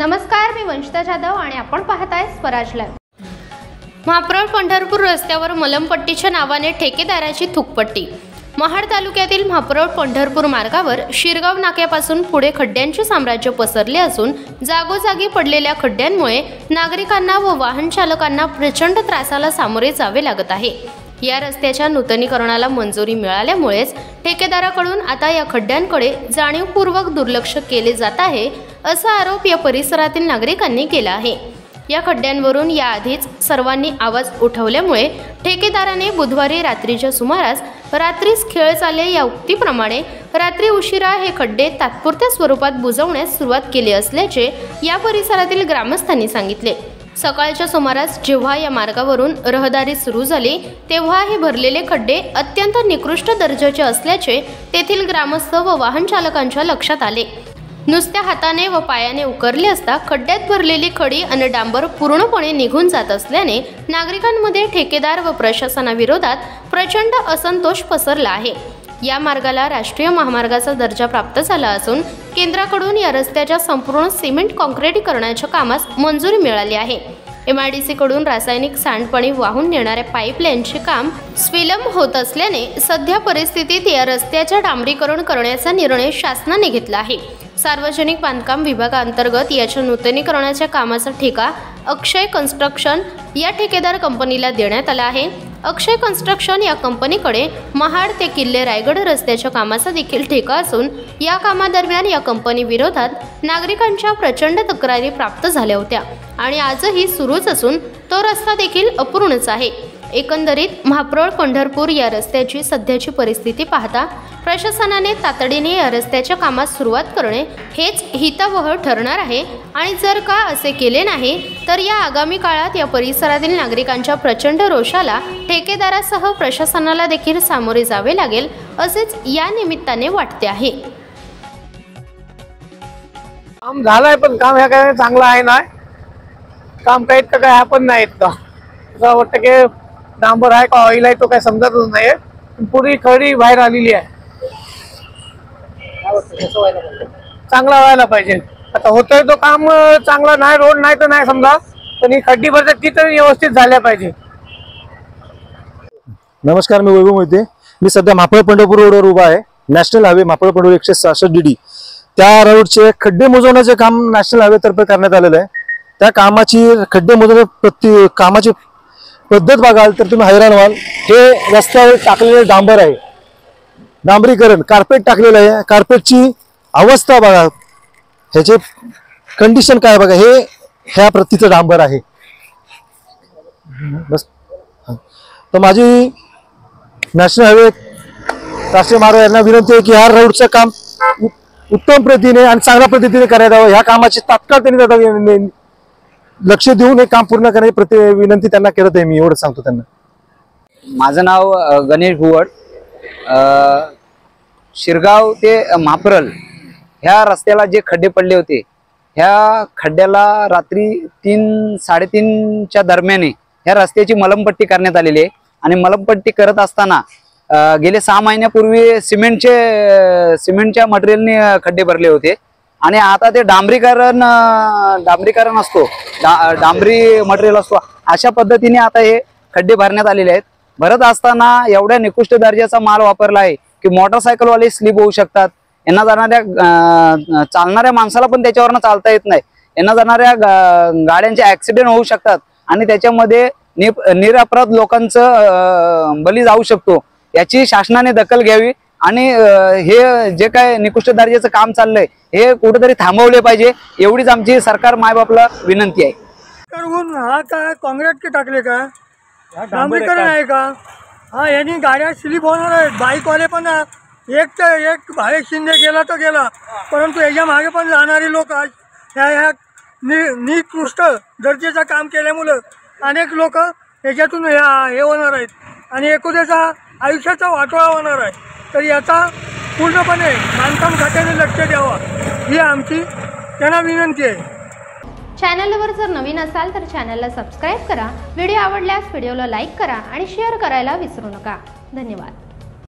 नमस्कार, मी वंशिता जाधव आणि आपण पाहताय स्वराज लाईव्ह। महापौर पंढरपूर रस्त्यावर मलमपट्टीच्या नावाने ठेकेदाराची थुकपट्टी। महाड तालुक्यातील महापौर पंढरपूर मार्गावर शिरगाव नाक्यापासून पुढे खड्ड्यांचे साम्राज्य पसरले असून जागोजागी पडलेल्या खड्ड्यांमुळे नागरिकांना व वाहन चालकांना प्रचंड त्रासाला सामोरे जावे लागत आहे। या रस्त्याच्या नूतनीकरणाला मंजुरी मिळाल्यामुळेच ठेकेदाराकडून आता या खड्ड्यांकडे जाणीवपूर्वक दुर्लक्ष केले जात आहे, असा आरोप या परिसरातील नागरिकांनी केला आहे। या खड्ड्यांवरून याआधीच सर्वांनी आवाज उठवल्यामुळे ठेकेदाराने बुधवारी रात्रीच्या सुमारास रात्रीस खेळ चाले या उक्तीप्रमाणे रात्री उशिरा हे खड्डे तात्पुरत्या स्वरूपात बुजवण्यास सुरुवात केली असल्याचे या परिसरातील ग्रामस्थांनी सांगितले। सकाळच्या सुमारास जेव्हा या मार्गावरून रहदारी सुरू झाली तेव्हा हे भरलेले खड्डे अत्यंत निकृष्ट दर्जाचे असल्याचे तेथील ग्रामस्थ व वाहन चालकांच्या लक्षात आले। नुसत्या हाताने व पायाने उकरले असता खड्ड्यात भरलेली खडी आणि डांबर पूर्णपणे निघून जात असल्याने नागरिकांमध्ये ठेकेदार व प्रशासनाविरोधात प्रचंड असंतोष पसरला आहे। या मार्गाला राष्ट्रीय महामार्गाचा दर्जा प्राप्त झाला असून केंद्राकडून या रस्त्याच्या संपूर्ण सिमेंट काँक्रिटीकरणाच्या कामास मंजुरी मिळाली आहे। MIDC कडून रासायनिक सांडपाणी वाहून नेणाऱ्या पाईपलाईनचे काम विलंब होत असल्याने सध्या परिस्थितीत या रस्त्याचे डांबरीकरण करण्याचा निर्णय शासनाने घेतला आहे। सार्वजनिक बांधकाम विभागाअंतर्गत याच्या नूतनीकरणाच्या कामाचा ठेका अक्षय कन्स्ट्रक्शन या ठेकेदार कंपनीला देण्यात आला आहे। अक्षय कन्स्ट्रक्शन या कंपनीकडे महाड ते किल्ले रायगड रस्त्याच्या कामाचा देखील ठेका असून या कामादरम्यान या कंपनी विरोधात नागरिकांच्या प्रचंड तक्रारी प्राप्त झाल्या होत्या आणि आजही सुरूच असून तो रस्ता देखील अपूर्णच आहे। एकंदरीत महापौर पंढरपूर या रस्त्याची सध्याची परिस्थिती पाहता प्रशासनाने तातडीने या रस्त्याच्या कामास सुरुवात करणे हेच हितावह ठरणार आहे आणि जर का असे केले नाही तर या आगामी काळात या परिसरातील नागरिकांच्या प्रचंड रोषाला ठेकेदारासह प्रशासनाला देखील सामोरे जावे लागेल असेच या निमित्ताने वाटते आहे। काम झालंय पण काम ह्या काय चांगलं आहे ना, काम काही इतकं काय आपण नाही इतकं असं वाटतं की डांबर आहे का ऑइल आहे तो काय समजतच नाहीये, पुरी खडी बाहेर आलेली आहे। चांगला व्हायला पाहिजे। आता होतोय तो काम चांगला नाही, रोड नाही तर नाही समजा, पण ही खड्डी भरतात ती तर व्यवस्थित झाल्या पाहिजे। नमस्कार, मी वैभव मोहिते। मी सध्या महापौर पंढरपूर रोडवर उभा आहे। नॅशनल हायवे महापौर पंढरपूर 166 DD त्या रोडचे खड्डे मोजवण्याचे काम नॅशनल हायवे तर्फे करण्यात आलेलं आहे। त्या कामाची खड्डे मोजवण्याची कामाची पद्धत बघाल तर तुम्ही हैराण व्हाल। हे रस्त्यावर टाकलेले डांबर आहे, डांबरीकरण कार्पेट टाकलेलं आहे। कार्पेटची अवस्था बघा, ह्याचे कंडिशन काय बघा, हे ह्या प्रतीचं डांबर आहे बस। तर माझी नॅशनल हायवे राष्ट्रीय मार्ग यांना विनंती आहे की ह्या रोडचं काम उत्तम पद्धतीने आणि चांगल्या पद्धतीने करण्यात यावं। ह्या कामाची तात्काळ त्यांनी लक्ष देऊन हे काम पूर्ण करण्याची विनंती त्यांना करत आहे। मी एवढं सांगतो त्यांना। माझं नाव गणेश भुवड। शिरगाव ते महापरल ह्या रस्त्याला जे खड्डे पडले होते, ह्या खड्ड्याला रात्री 3-3:30च्या दरम्यान ह्या रस्त्याची मलमपट्टी करण्यात आलेली आहे आणि मलमपट्टी करत असताना गेले 6 महिन्यापूर्वी सिमेंटच्या मटेरियलने खड्डे भरले होते आणि आता ते डांबरीकरण असतो, डांबरी मटेरियल असतो, अशा पद्धतीने आता हे खड्डे भरण्यात आलेले आहेत। भरत असताना एवढ्या निकृष्ट दर्जाचा माल वापरला आहे की मोटरसायकलवाले स्लिप होऊ शकतात। यांना जाणाऱ्या चालणाऱ्या माणसाला पण त्याच्यावरनं चालता येत नाही। यांना जाणाऱ्या गाड्यांचे ऍक्सिडेंट होऊ शकतात आणि त्याच्यामध्ये निरपराध लोकांचं बळी जाऊ शकतो। याची शासनाने दखल घ्यावी आणि हे जे काय निकृष्ट दर्जाचं काम चाललंय हे कुठेतरी थांबवले पाहिजे, एवढीच आमची सरकार मायबापला विनंती आहे। हा काय काँक्रीट टाकले का, डांबरीकरण आहे का? हा, यांनी गाड्या स्लिप होणार आहेत। बाईकवाले पण एक तर एक भावेक शिंदे गेला तर गेला, परंतु याच्या मागे पण जाणारी लोक ह्या निकृष्ट दर्जाचं काम केल्यामुळं अनेक लोक याच्यातून हे होणार आहेत आणि एकूणचा आयुष्याचा वाटोळा होणार आहे। तर याचा पूर्णपणे बांधकाम खात्याने लक्ष द्यावा ही आमची त्यांना विनंती आहे। चॅनलवर जर नवीन असाल तर चॅनलला सबस्क्राईब करा, व्हिडिओ आवडल्यास व्हिडिओला लाईक करा आणि शेअर करायला विसरू नका। धन्यवाद।